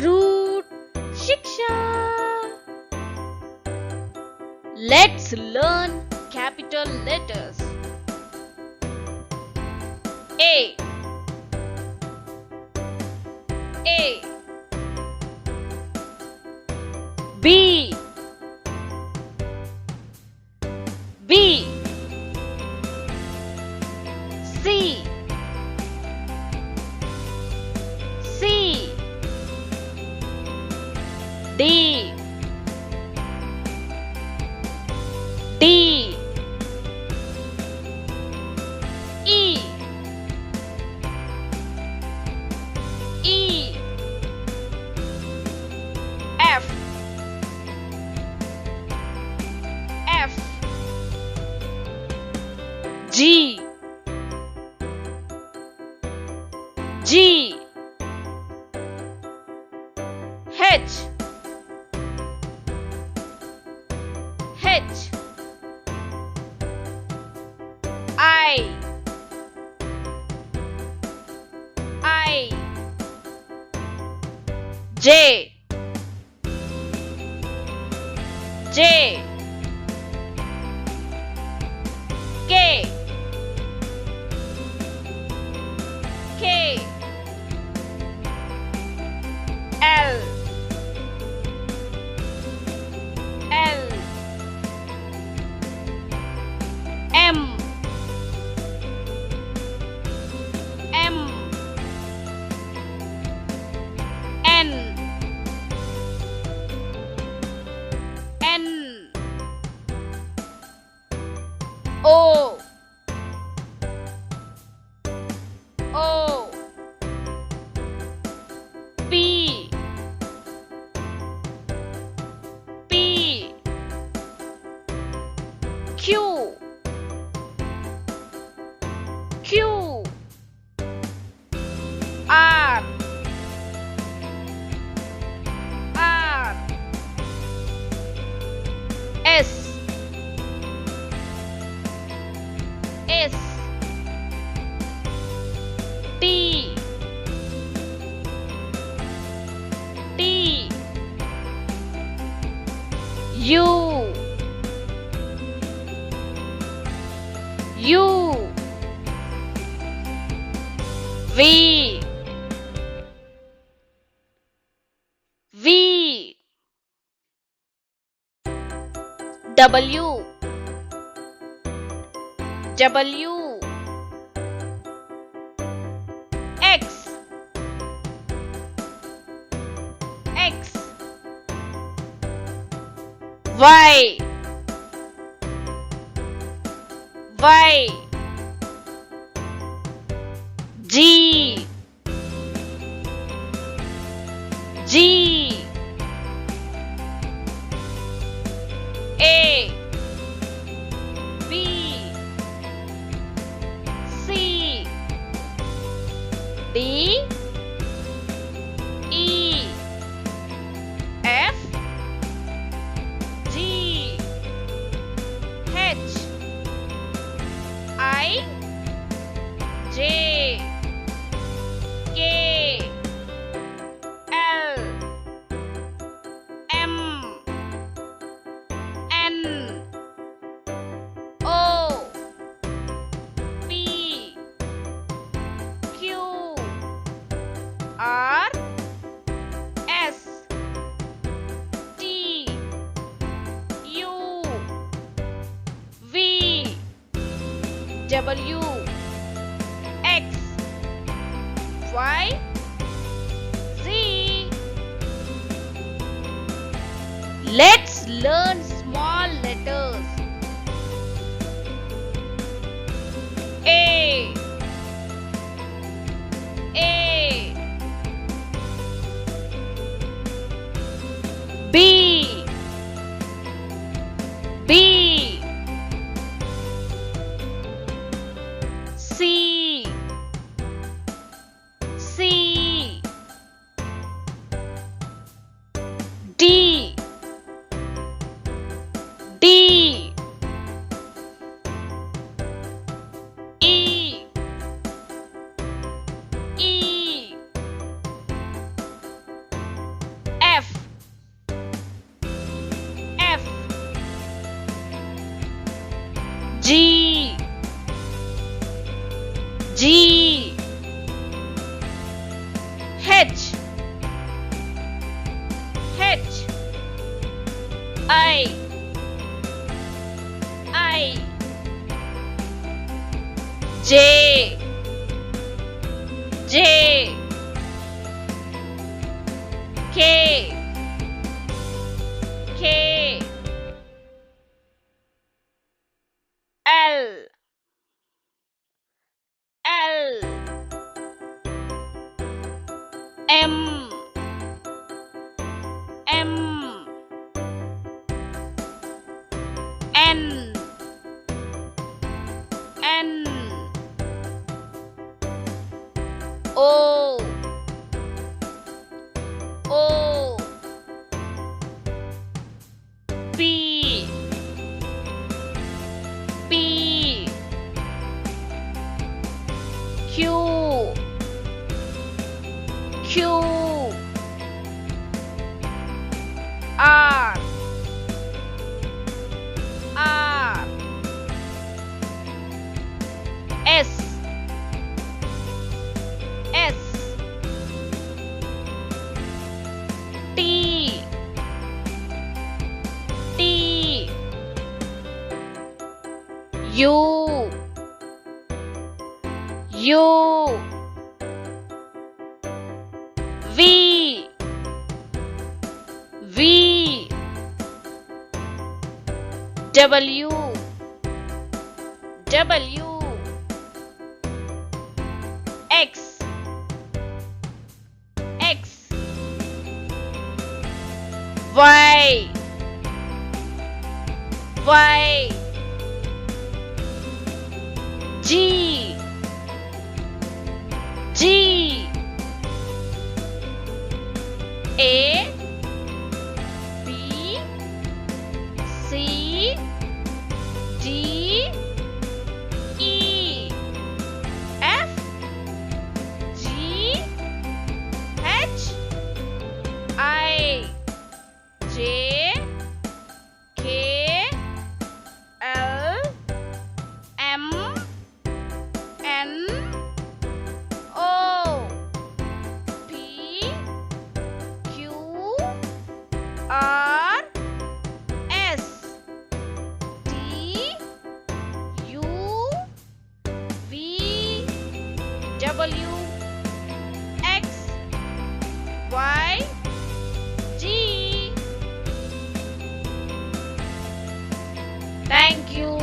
Root Shiksha. Let's learn capital letters. A A B B C C D D E E F F G G H H I J J K K L L M M N N O O P P Q Q R R S S T T U U V V W W X X Y Y G G A B C D E F G H I J K L M N O P Q R S T U V W X Y Z. Let's learn small letters. A A B B C C D I J J K K L L M M N N O O P P Q Q R R S S T T U U V V W W X X Y Y G G A B C D E F G H I J K L M N O P Q R S T U V W X Y G. Thank you.